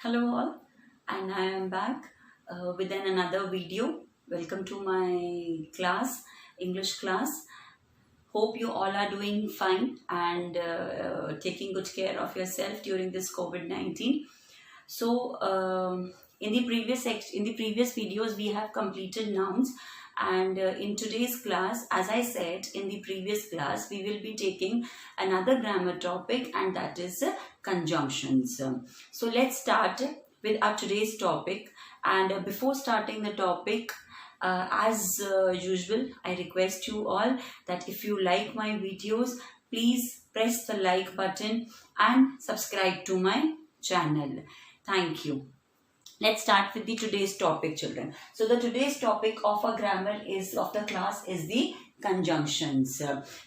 Hello all, and I am back with another video. Welcome to my class, English class. Hope you all are doing fine and taking good care of yourself during this COVID-19. So, in the previous videos, we have completed nouns, and in today's class, as I said in the previous class, we will be taking another grammar topic, and that is conjunctions. So, let's start with our today's topic. And before starting the topic, as usual, I request you all that if you like my videos, please press the like button and subscribe to my channel. Thank you. Let's start with the today's topic, children. So the today's topic of our grammar is of the class is the conjunctions.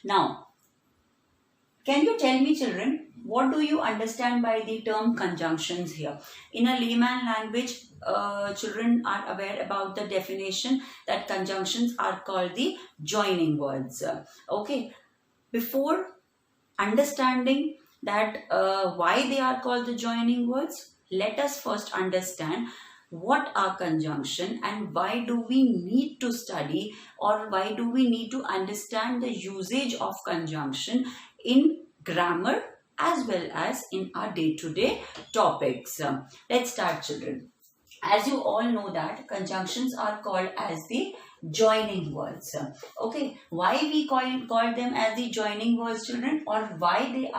Now, can you tell me, children, what do you understand by the term conjunctions here? In a layman language, children are aware about the definition that conjunctions are called the joining words. Okay, before understanding that why they are called the joining words, let us first understand what are conjunction and why do we need to study or why do we need to understand the usage of conjunction in grammar as well as in our day-to-day topics. Let's start, children. As you all know that conjunctions are called as the joining words. Okay, why we call them as the joining words, children, or why they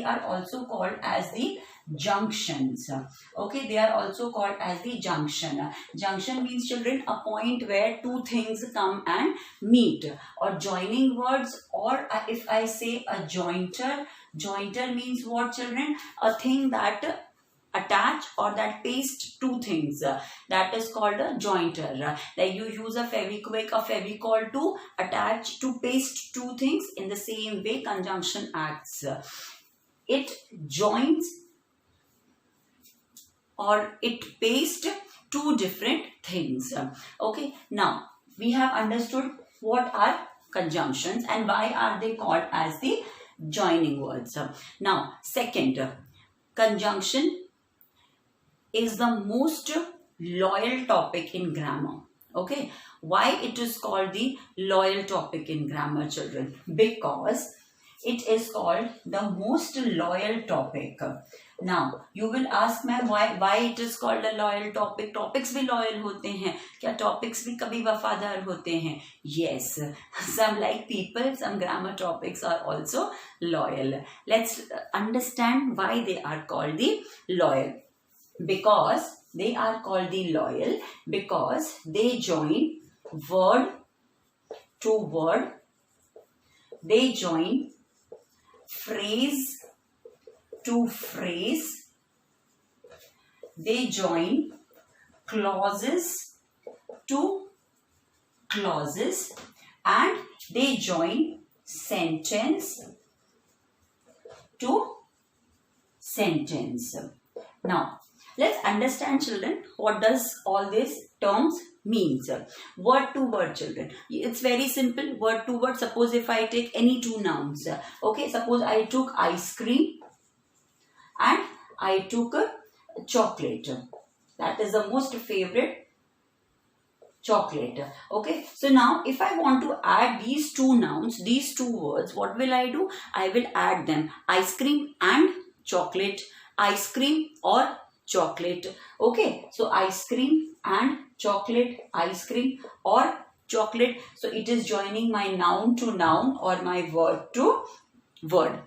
are also called as the junctions. Okay, they are also called as the junction. Junction means, children, a point where two things come and meet, or joining words, or if I say a jointer means what, children? A thing that attach or that paste two things, that is called a jointer. Like you use a Fevikwik or Fevicol to attach, to paste two things. In the same way conjunction acts. It joins or it pastes two different things. Okay, now we have understood what are conjunctions and why are they called as the joining words. Now second, conjunction is the most loyal topic in grammar. Okay, why it is called the loyal topic in grammar, children? Because it is called the most loyal topic. Now you will ask, ma'am, why it is called a loyal topic? Topics भी loyal होते हैं क्या? Topics भी कभी वफादार होते हैं? Yes, some like people, some grammar topics are also loyal. Let's understand why they are called the loyal. Because they are called the loyal because they join word to word, they join phrase to phrase, they join clauses to clauses, and they join sentence to sentence. Now let's understand, children, what does all these terms means. Word to word, children. It's very simple. Word to word. Suppose if I take any two nouns. Okay, suppose I took ice cream and I took a chocolate. That is the most favorite chocolate. Okay, so now if I want to add these two nouns, these two words, what will I do? I will add them. Ice cream and chocolate. Ice cream or chocolate. Okay, so ice cream and chocolate, ice cream or chocolate. So it is joining my noun to noun or my word to word.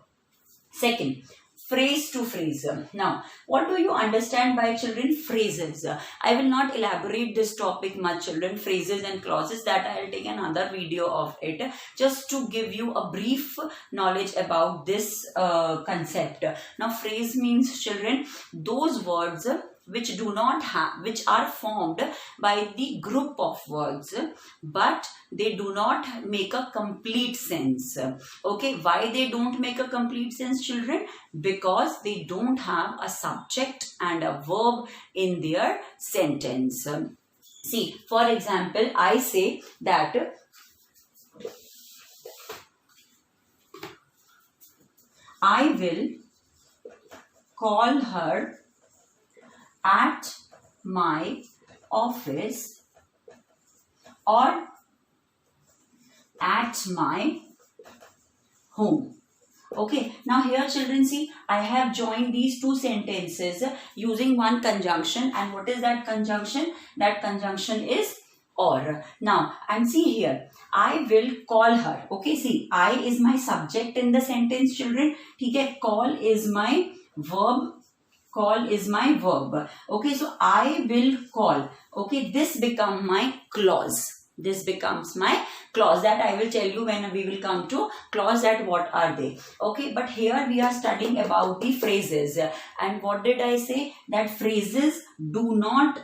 Second, phrase to phrase. Now, what do you understand by, children, phrases? I will not elaborate this topic much, children. Phrases and clauses, that I will take another video of it, just to give you a brief knowledge about this concept. Now, phrase means, children, those words which do not have, which are formed by the group of words, but they do not make a complete sense. Okay, why they don't make a complete sense, children? Because they don't have a subject and a verb in their sentence. See, for example, I say that I will call her at my office or at my home. Okay, now here children, see, I have joined these two sentences using one conjunction. And what is that conjunction? That conjunction is or. Now, and see here, I will call her. Okay, see, I is my subject in the sentence, children. Okay, call is my verb. Call is my verb. Okay, so I will call. Okay, this becomes my clause. This becomes my clause that I will tell you when we will come to clause, that what are they. Okay, but here we are studying about the phrases. And what did I say? That phrases do not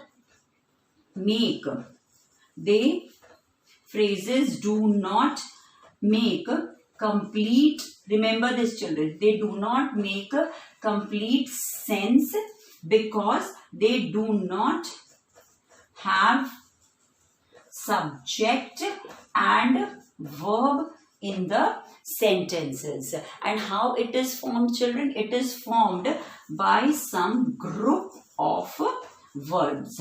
make, phrases do not make complete, remember this children, they do not make complete sense because they do not have subject and verb in the sentences. And how it is formed, children? It is formed by some group of words.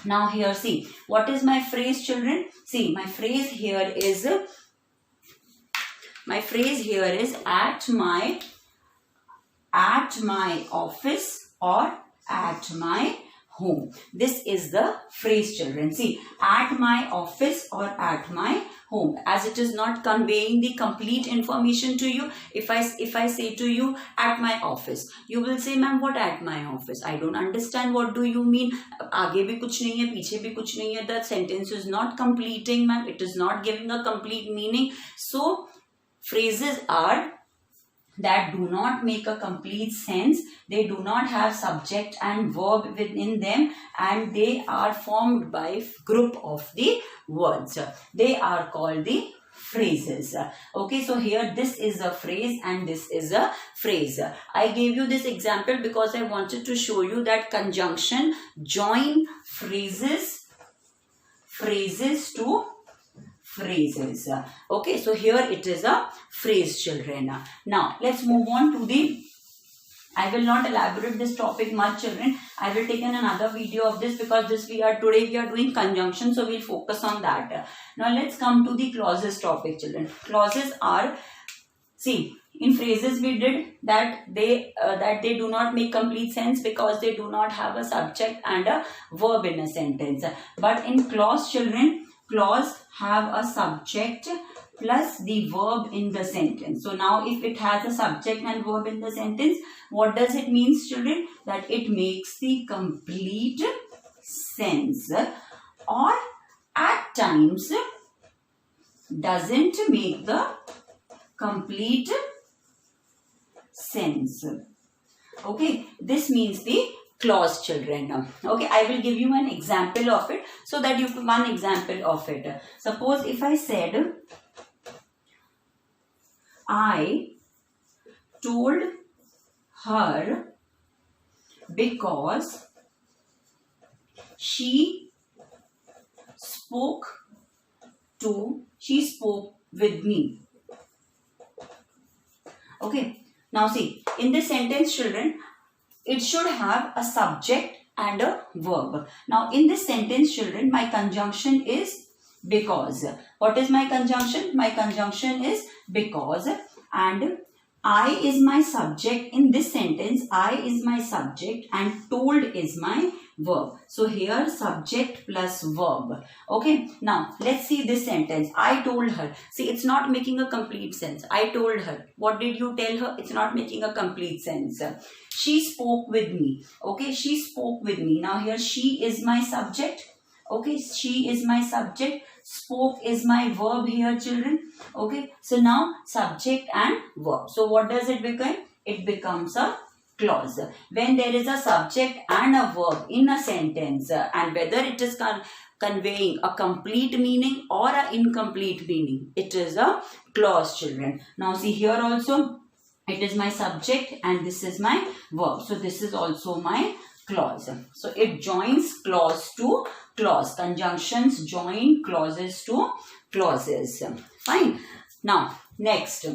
Now here, see, what is my phrase, children? See, my phrase here is at my office or at my home. This is the phrase, children. See, at my office or at my home, as it is not conveying the complete information to you. If I say to you at my office, you will say, ma'am, what at my office? I don't understand. What do you mean? आगे भी कुछ नहीं है, पीछे भी कुछ नहीं है. That sentence is not completing, ma'am. It is not giving a complete meaning. So phrases are that do not make a complete sense. They do not have subject and verb within them, and they are formed by group of the words. They are called the phrases. Okay, so here this is a phrase and this is a phrase. I gave you this example because I wanted to show you that conjunction join phrases to phrases. Okay, so here it is a phrase, children. Now let's move on to the, I will not elaborate this topic much, children. I will take another video of this because today we are doing conjunction, so we'll focus on that. Now let's come to the clauses topic, children. Clauses are, see, in phrases we did that they do not make complete sense because they do not have a subject and a verb in a sentence. But in clause, children, clause have a subject plus the verb in the sentence. So now if it has a subject and verb in the sentence, what does it mean, children? That it makes the complete sense, or at times doesn't make the complete sense. Okay, this means the clause, children. Okay, I will give you an example of it so that you can one example of it. Suppose if I said, I told her because she spoke with me. Okay, now see, in this sentence, children, it should have a subject and a verb. Now in this sentence, children, my conjunction is because. What is my conjunction? My conjunction is because, and I is my subject in this sentence. I is my subject and told is my verb. So here subject plus verb. Okay, now let's see this sentence. I told her. See, it's not making a complete sense. I told her. What did you tell her? It's not making a complete sense. She spoke with me. Okay, she spoke with me. Now here she is my subject. Okay, she is my subject. Spoke is my verb here, children. Okay, so now subject and verb. So what does it become? It becomes a clause. When there is a subject and a verb in a sentence, and whether it is conveying a complete meaning or an incomplete meaning, it is a clause, children. Now see here also, it is my subject and this is my verb. So this is also my clause. So it joins clause to clause. Conjunctions join clauses to clauses. Fine. Now next,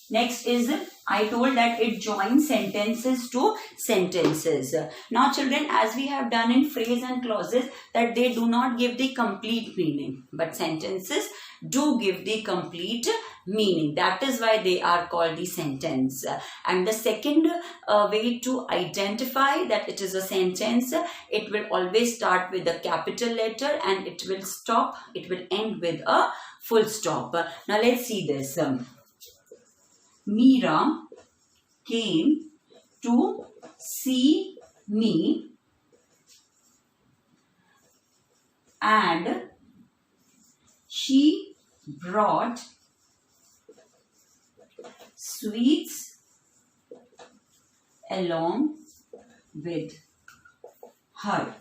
Next is, I told that it joins sentences to sentences. Now children, as we have done in phrase and clauses, that they do not give the complete meaning, but sentences do give the complete meaning. That is why they are called the sentence. And the second way to identify that it is a sentence, it will always start with a capital letter and it will end with a full stop. Now let's see this. Meera came to see me and she brought sweets along with her.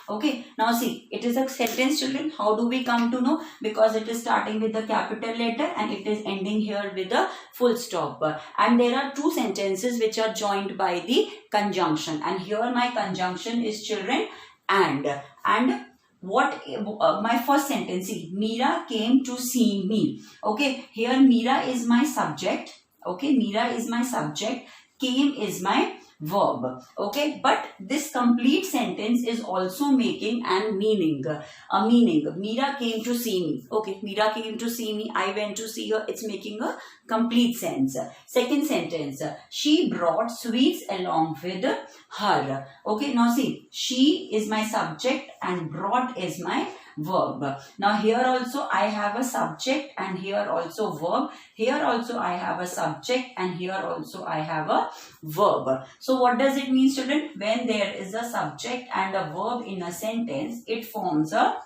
Okay, now see, it is a sentence, children. How do we come to know? Because it is starting with the capital letter and it is ending here with a full stop. And there are two sentences which are joined by the conjunction. And here my conjunction is, children, and what my first sentence, see, Meera came to see me. Okay, here Meera is my subject. Okay, Meera is my subject. Came is my verb. Okay, but this complete sentence is also making a meaning. Meera came to see me. Okay, Meera came to see me. I went to see her. It's making a complete sense. Second sentence, she brought sweets along with her. Okay, now see, she is my subject and brought is my verb. Now here also I have a subject and here also verb. Here also I have a subject and here also I have a verb. So what does it mean, children? When there is a subject and a verb in a sentence, it forms a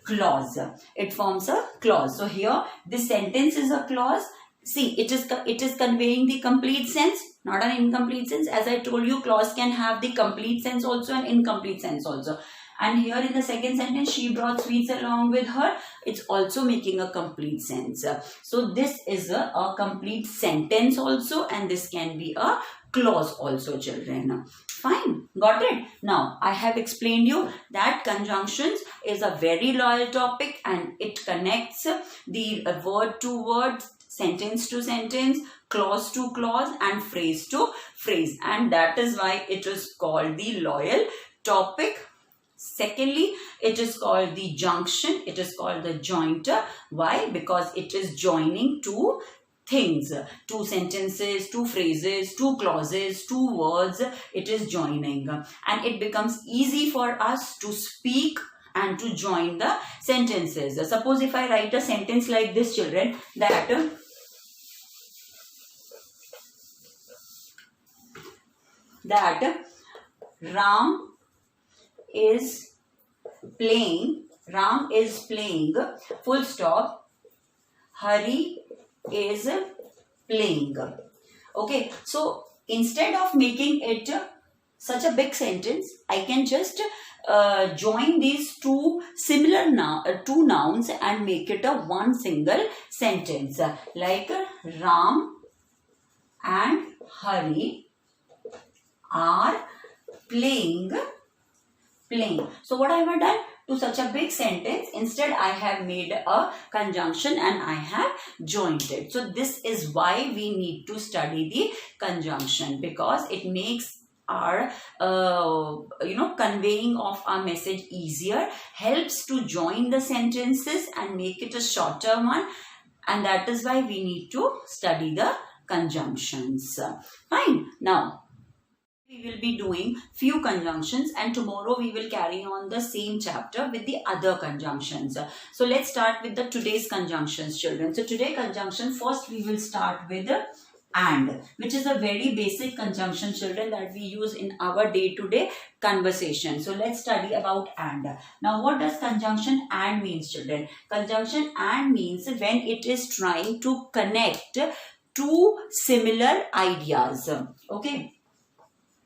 clause. It forms a clause. So here this sentence is a clause. See, it is conveying the complete sense, not an incomplete sense. As I told you, clause can have the complete sense also and incomplete sense also. And here in the second sentence, she brought sweets along with her. It's also making a complete sense. So this is a complete sentence also, and this can be a clause also, children. Fine, got it? Now, I have explained you that conjunctions is a very loyal topic and it connects the word to word, sentence to sentence, clause to clause and phrase to phrase. And that is why it is called the loyal topic. Secondly, it is called the junction. It is called the jointer. Why? Because it is joining two things, two sentences, two phrases, two clauses, two words. It is joining. And it becomes easy for us to speak and to join the sentences. Suppose if I write a sentence like this, children, that Ram is playing, full stop, Hari is playing. Okay, so instead of making it such a big sentence, I can just join these two two nouns and make it a one single sentence. Like Ram and Hari are playing. So what I have done to such a big sentence, instead I have made a conjunction and I have joined it. So this is why we need to study the conjunction, because it makes our conveying of our message easier, helps to join the sentences and make it a shorter one, and that is why we need to study the conjunctions. Fine. Now we will be doing few conjunctions and tomorrow we will carry on the same chapter with the other conjunctions. So let's start with the today's conjunctions, children. So today conjunction, first we will start with and, which is a very basic conjunction, children, that we use in our day-to-day conversation. So let's study about and. Now what does conjunction and means, children? Conjunction and means when it is trying to connect two similar ideas. Okay,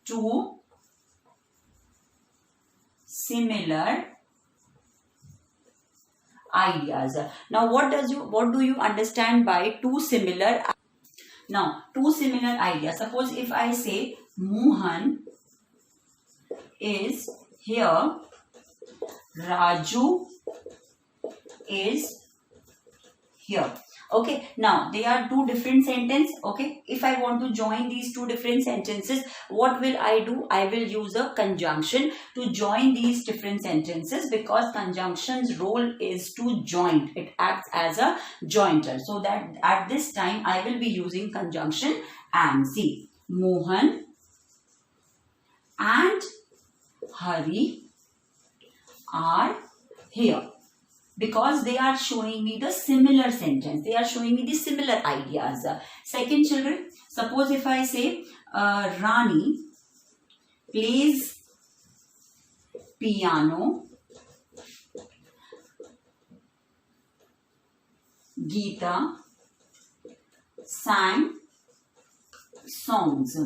two similar ideas. Now what do you understand by two similar? Now two similar ideas. Suppose if I say Mohan is here, Raju is here. Okay, now they are two different sentences. Okay, if I want to join these two different sentences, what will I do? I will use a conjunction to join these different sentences, because conjunction's role is to join. It acts as a jointer. So that at this time I will be using conjunction and. See, Mohan and Hari are here, because they are showing me the similar sentence. They are showing me the similar ideas. Second, children, suppose if I say Rani plays piano, Geeta sang songs.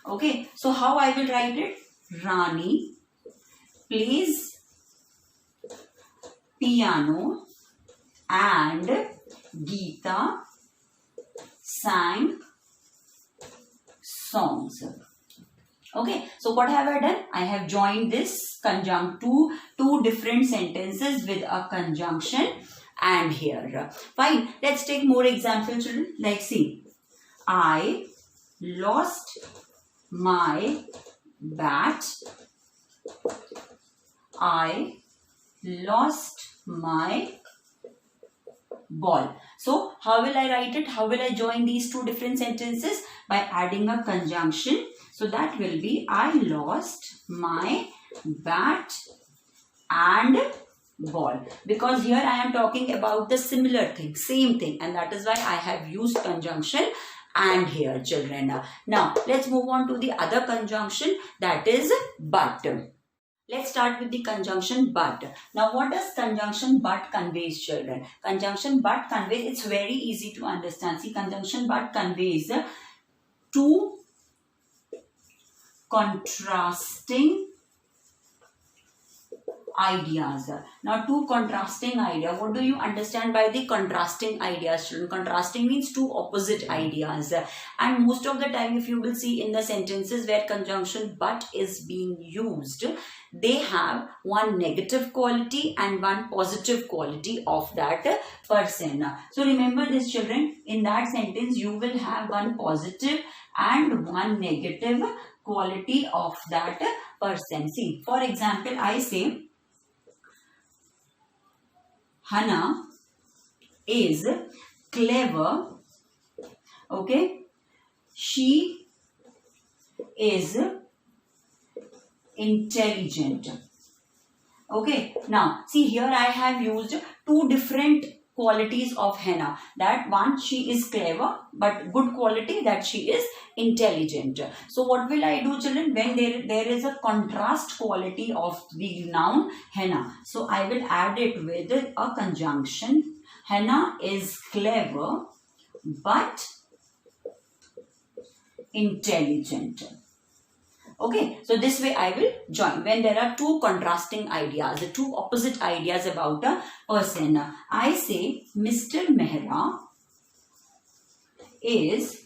Okay, so how I will write it? Rani plays piano and Geeta sang songs. Okay, so what have I done? I have joined this two different sentences with a conjunction and here. Fine, let's take more examples, children. Like, see, I lost my bat. I lost my ball. So how will I write it? How will I join these two different sentences? By adding a conjunction. So that will be I lost my bat and ball, because here I am talking about the similar thing, same thing, and that is why I have used conjunction and here, children. Now let's move on to the other conjunction, that is but. Let's start with the conjunction but. Now what does conjunction but conveys, children? Conjunction but conveys, it's very easy to understand. See, conjunction but conveys two contrasting ideas. Now two contrasting ideas. What do you understand by the contrasting ideas, children? Contrasting means two opposite ideas. And most of the time, if you will see in the sentences where conjunction but is being used, they have one negative quality and one positive quality of that person. So remember this, children. In that sentence, you will have one positive and one negative quality of that person. See, for example, I say Hannah is clever. Okay, she is intelligent. Okay, now see, here I have used two different qualities of Hannah. That one, she is clever, but good quality that she is intelligent. So what will I do, children? When there is a contrast quality of the noun Hannah, so I will add it with a conjunction. Hannah is clever but intelligent. Okay, so this way I will join when there are two contrasting ideas, two opposite ideas about a person. I say Mr. Mehra is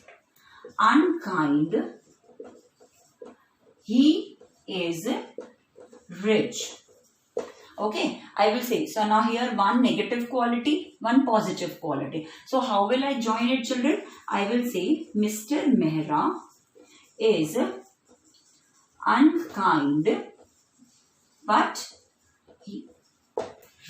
unkind. He is rich. Okay, I will say, so now here one negative quality, one positive quality. So how will I join it, children? I will say Mr. Mehra is unkind but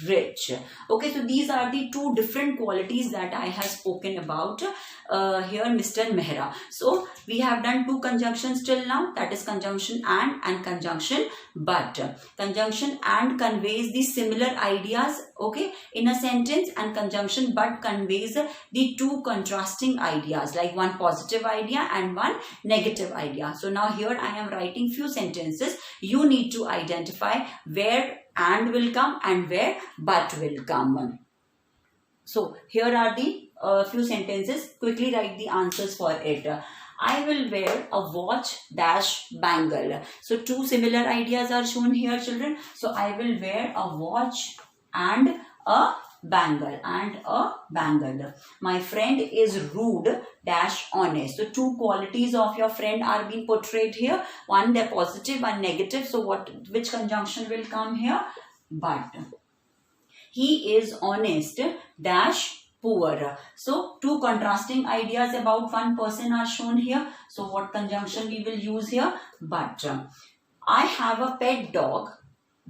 rich. Okay, so these are the two different qualities that I have spoken about here, Mr. Mehra. So we have done two conjunctions till now, that is conjunction and conjunction but. Conjunction and conveys the similar ideas, okay, in a sentence, and conjunction but conveys the two contrasting ideas, like one positive idea and one negative idea. So now here I am writing few sentences. You need to identify where and will come and where but will come. So here are the few sentences. Quickly write the answers for it. I will wear a watch dash bangle. So two similar ideas are shown here, children. So I will wear a watch and a bangle My friend is rude dash honest. So two qualities of your friend are being portrayed here. One they're positive, one negative. So which conjunction will come here? But. He is honest dash poor. So two contrasting ideas about one person are shown here. So what conjunction we will use here? But I have a pet dog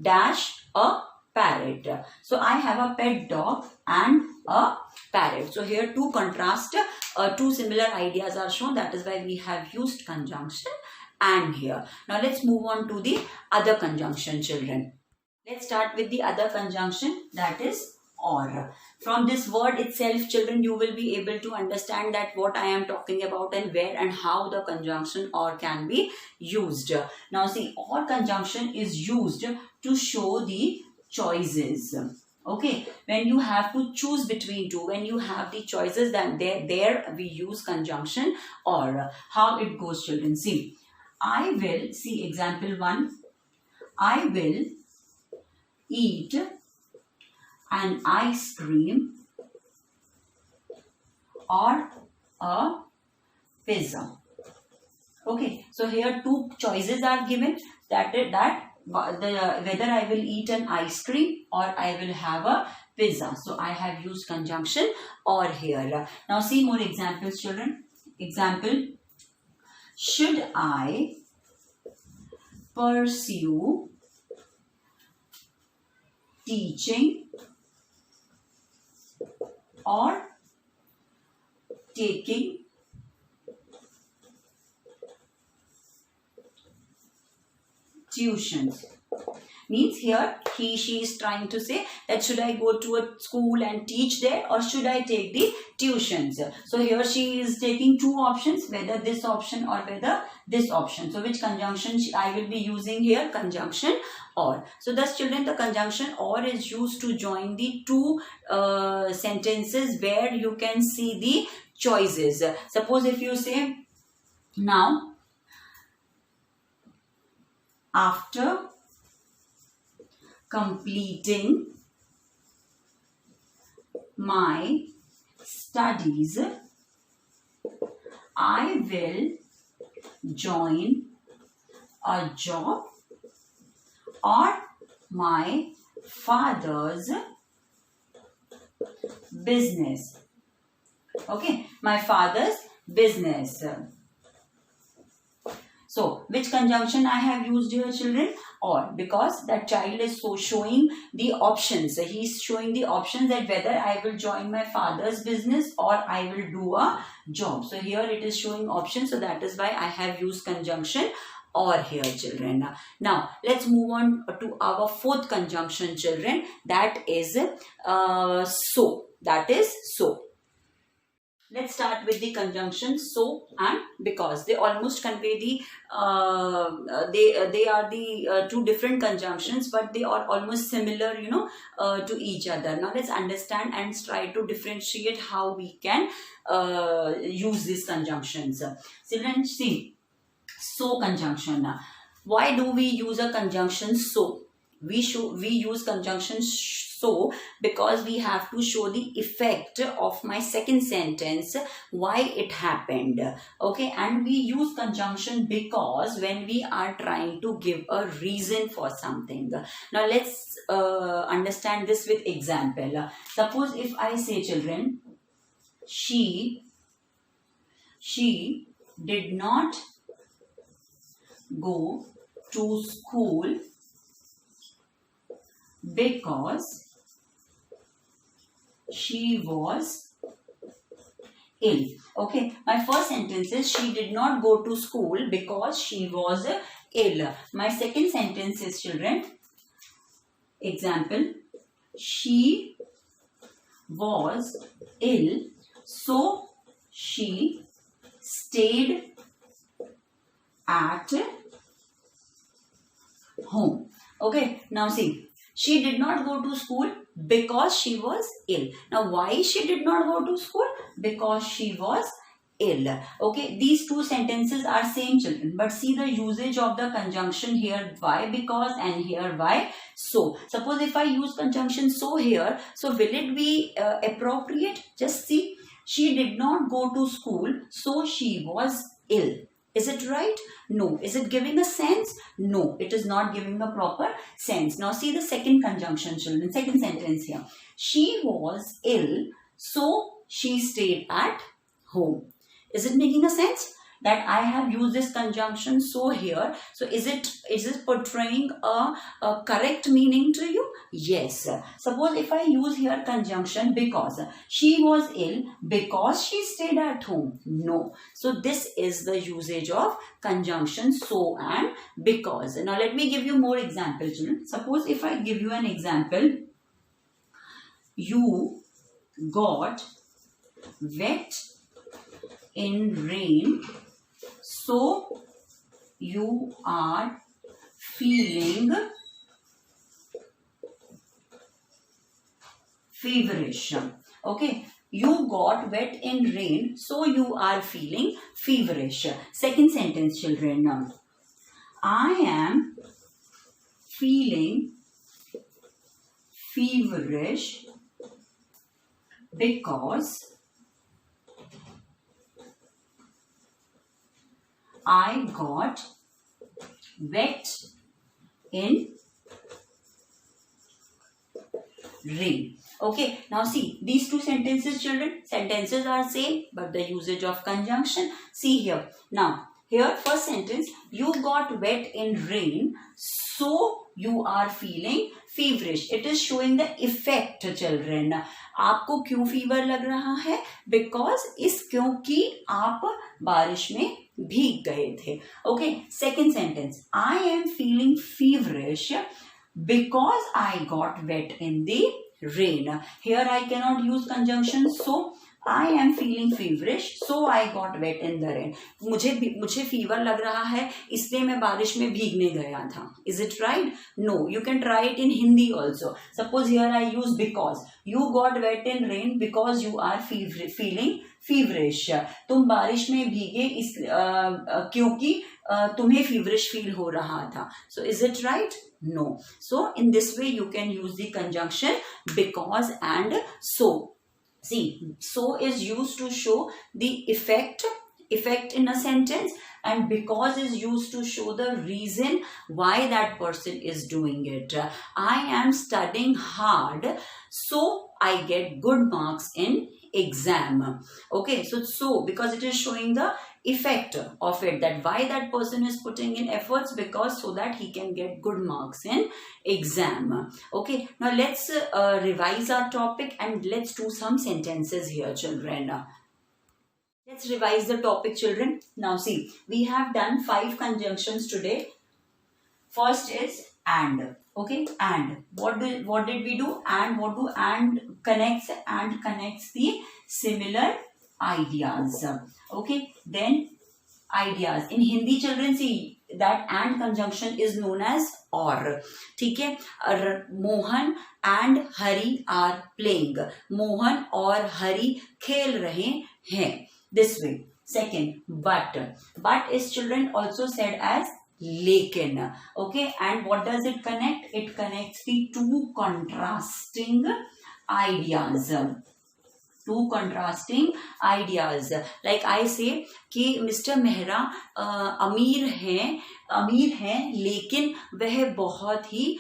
dash a parrot. So I have a pet dog and a parrot. So here two contrast, two similar ideas are shown. That is why we have used conjunction and here. Now let's move on to the other conjunction, children. Let's start with the other conjunction, that is or. From this word itself, children, you will be able to understand that what I am talking about and where and how the conjunction or can be used. Now see, or conjunction is used to show the choices. Okay, when you have to choose between two, when you have the choices, then there we use conjunction or. How it goes, children? See, I will, see example 1, I will eat an ice cream or a pizza. Okay, so here two choices are given, whether I will eat an ice cream or I will have a pizza. So I have used conjunction or here. Now see more examples, children. Example, should I pursue teaching or taking tuitions? Means here she is trying to say that should I go to a school and teach there or should I take the tuitions? So here she is taking two options, whether this option or whether this option. So which conjunction I will be using here? Conjunction or. So thus, children, the conjunction or is used to join the two sentences where you can see the choices. Suppose if you say, now after completing my studies, I will join a job or my father's business. Okay, my father's business. So, which conjunction I have used here, children? Or, because that child is so showing the options. He is showing the options that whether I will join my father's business or I will do a job. So, here it is showing options. So, that is why I have used conjunction or here, children. Now, let's move on to our fourth conjunction, children. That is so. That is so. Let's start with the conjunction so and because. They almost convey the, they are the two different conjunctions, but they are almost similar, to each other. Now let's understand and try to differentiate how we can use these conjunctions. Children, see, so conjunction. Why do we use a conjunction so? We use conjunction so because we have to show the effect of my second sentence, why it happened. Okay, and we use conjunction because when we are trying to give a reason for something. Now let's understand this with example. Suppose if I say, children, she did not go to school because she was ill. Okay, my first sentence is she did not go to school because she was ill. My second sentence is, children, example, she was ill, so she stayed at home. Okay, now see, she did not go to school because she was ill. Now, why she did not go to school? Because she was ill. Okay, these two sentences are same, children, but see the usage of the conjunction here, why because, and here why so. Suppose if I use conjunction so here, so will it be appropriate? Just see, she did not go to school, so she was ill. Is it right? No. Is it giving a sense? No, it is not giving a proper sense. Now see the second conjunction, children, second sentence here. She was ill, so she stayed at home. Is it making a sense? That I have used this conjunction so here. So is it portraying a correct meaning to you? Yes. Suppose if I use here conjunction because. She was ill because she stayed at home. No. So this is the usage of conjunction so and because. Now let me give you more examples. Suppose if I give you an example. You got wet in rain, so you are feeling feverish. Okay, you got wet in rain, so you are feeling feverish. Second sentence, children. I am feeling feverish because I got wet in rain. Okay, now see these two sentences, children. Sentences are same, but the usage of conjunction. See here. Now, here first sentence, you got wet in rain, so you are feeling feverish. It is showing the effect, children. आपको क्यों fever लग रहा है? Because क्योंकि आप बारिश में भीग गए थे. Okay, second sentence. I am feeling feverish because I got wet in the rain. Here I cannot use conjunction so. I am feeling feverish, so I got wet in the rain. मुझे fever लग रहा है, इसलिए मैं बारिश में भीगने गया था. Is it right? No. You can try it in Hindi also. Suppose here I use because. You got wet in rain because you are feeling feverish. तुम बारिश में भीगे क्योंकि तुम्हें feverish feel हो रहा था. So is it right? No. So in this way you can use the conjunction because and so. See, so is used to show the effect in a sentence, and because is used to show the reason why that person is doing it. I am studying hard, so I get good marks in exam. Okay, so because it is showing the effect of it, that why that person is putting in efforts, because so that he can get good marks in exam. Okay, now let's revise our topic and let's do some sentences here, children. Let's revise the topic, children. Now see, we have done 5 conjunctions today. First is and. Okay, and what did we do? And what do and connects the similar ideas. Okay, then ideas in Hindi, children, see that and conjunction is known as or. ठीक है, Mohan and Hari are playing. Mohan और हरी खेल रहे हैं. This way. Second, but is, children, also said as lekin. Okay, and what does it connect? It connects the two contrasting ideas. Two contrasting ideas. Like I say कि mister Mehra अमीर हैं लेकिन वह बहुत ही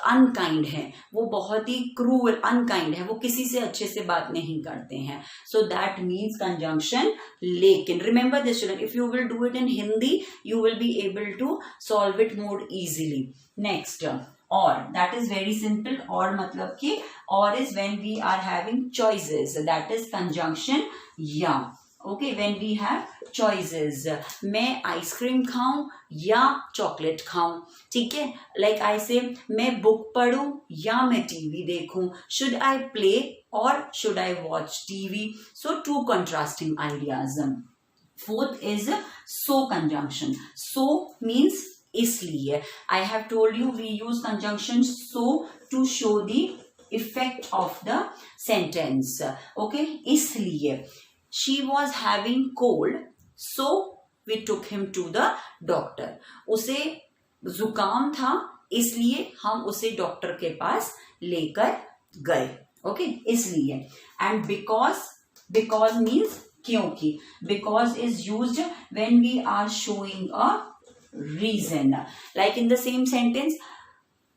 अनकाइंड है, वो बहुत ही क्रूअल अनकाइंड है, वो किसी से अच्छे से बात नहीं करते हैं. सो दैट मीन्स कंजंक्शन लेकिन. Remember this children, if you will do it in Hindi you will be able to solve it more easily. Next, और दैट इज वेरी सिंपल. और मतलब कि और is when we are having choices, that is conjunction या. Okay, when we have choices, मैं ice cream खाऊं या chocolate खाऊं. ठीक है, लाइक आई से मैं बुक पढूं या मैं टीवी देखूं. Should I play or should I watch TV. So two contrasting ideas. Fourth is so conjunction. So means इसलिए. I have told you we use conjunction so to show the effect of the sentence. Okay, इसलिए. She was having cold, so we took him to the doctor. उसे जुकाम था, इसलिए हम उसे doctor के पास लेकर गए. Okay, इसलिए. And because means क्योंकि. Because is used when we are showing a reason. Like in the same sentence,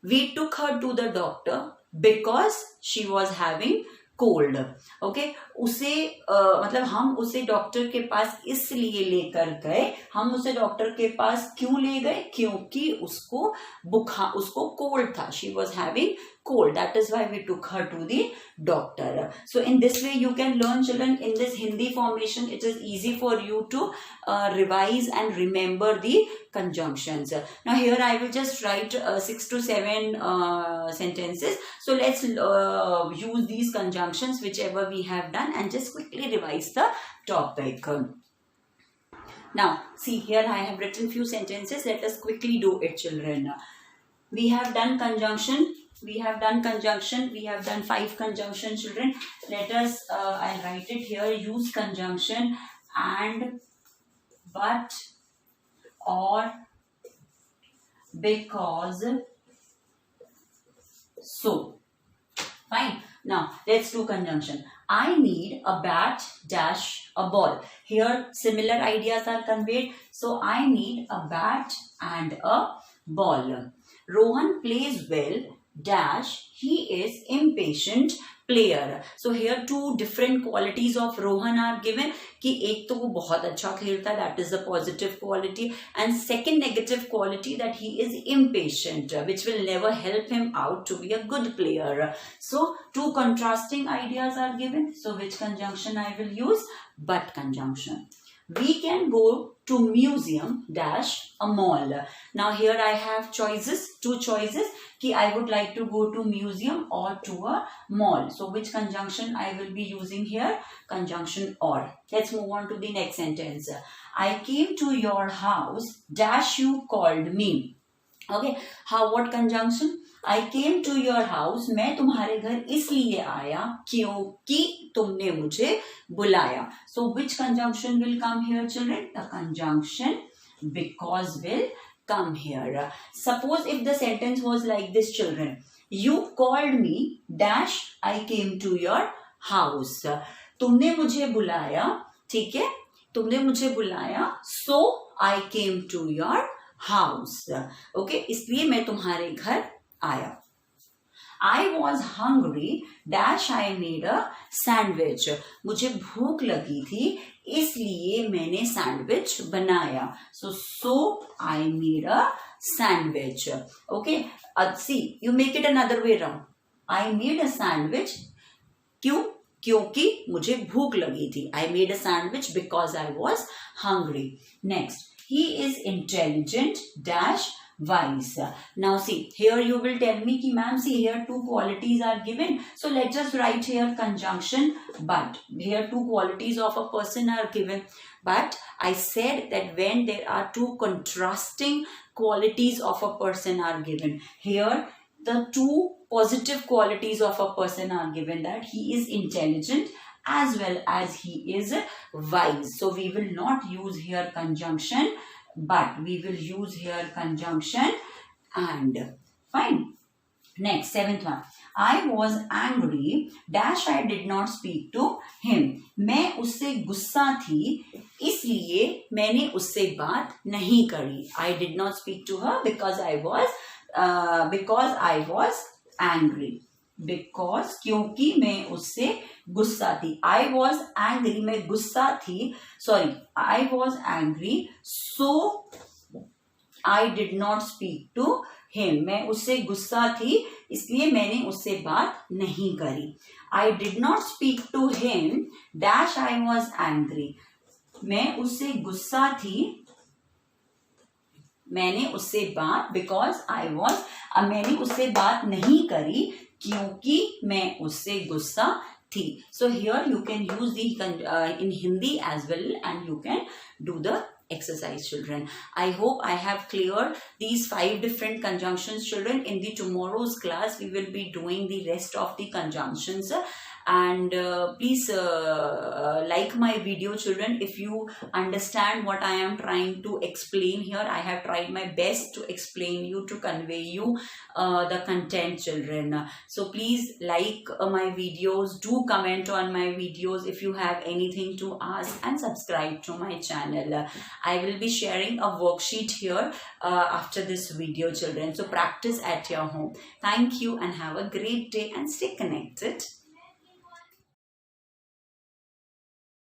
we took her to the doctor because she was having cold. Okay, उसे मतलब हम उसे doctor के पास इसलिए लेकर गए, हम उसे डॉक्टर के पास क्यों ले गए, क्योंकि उसको कोल्ड था, she was having cold. That is why we took her to the doctor. So in this way you can learn, children, in this Hindi formation it is easy for you to revise and remember the conjunctions. Now here I will just write 6 to 7 sentences. So let's use these conjunctions whichever we have done and just quickly revise the topic. Now see, here I have written few sentences. Let us quickly do it, children. We have done conjunction. We have done 5 conjunction, children. Let us, I'll write it here, use conjunction and, but, or, because, so. Fine. Now, let's do conjunction. I need a bat dash a ball. Here, similar ideas are conveyed. So, I need a bat and a ball. Rohan plays well dash, he is impatient player. So here 2 different qualities of Rohan are given कि एक तो वो बहुत अच्छा खेलता है, that is the positive quality, and second negative quality that he is impatient, which will never help him out to be a good player. So 2 contrasting ideas are given. So which conjunction I will use? But conjunction. We can go to museum dash a mall. Now here I have choices, 2 choices कि I would like to go to museum or to a mall. So which conjunction I will be using here? Conjunction or. Let's move on to the next sentence. I came to your house dash you called me. Okay, what conjunction? I came to your house, मैं तुम्हारे घर इसलिए आया क्योंकि तुमने मुझे बुलाया. So which conjunction will come here, children? The conjunction because will come here. Suppose if the sentence was like this, children. You called me dash I came to your house. तुमने मुझे बुलाया, ठीक है, तुमने मुझे बुलाया, so I came to your house. Okay, इसलिए मैं तुम्हारे घर आया. I was hungry dash I made a sandwich. मुझे भूख लगी थी इसलिए मैंने सैंडविच बनाया. So I made a sandwich. Okay, see, you make it another way around. I made a sandwich. क्यों? क्योंकि मुझे भूख लगी थी. I made a sandwich because I was hungry. Next, he is intelligent dash wise. Now see, here you will tell me ki ma'am, see here 2 qualities are given. So let's just write here conjunction but. Here 2 qualities of a person are given. But I said that when there are 2 contrasting qualities of a person are given. Here the 2 positive qualities of a person are given, that he is intelligent as well as he is wise. So we will not use here conjunction but, we will use here conjunction and. Fine. Next, 7th one. I was angry dash I did not speak to him. मैं उससे गुस्सा थी इसलिए मैंने उससे बात नहीं करी. I did not speak to her because I was angry. Because क्योंकि मैं उससे गुस्सा थी. I was angry, मैं गुस्सा थी. Sorry, I was angry, so I did not speak to him. मैं उससे गुस्सा थी इसलिए मैंने उससे बात नहीं करी. I did not speak to him dash I was angry. मैं उससे गुस्सा थी, मैंने उससे बात because I was, मैंने उससे बात नहीं करी क्योंकि मैं उससे गुस्सा थी. So here you can use the in Hindi as well and you can do the exercise, children. I hope I have cleared these 5 different conjunctions, children. In the tomorrow's class we will be doing the rest of the conjunctions. And please like my video, children. If you understand what I am trying to explain here, I have tried my best to explain you, to convey you the content, children. So please like my videos, do comment on my videos if you have anything to ask, and subscribe to my channel. I will be sharing a worksheet here after this video, children. So practice at your home. Thank you and have a great day and stay connected.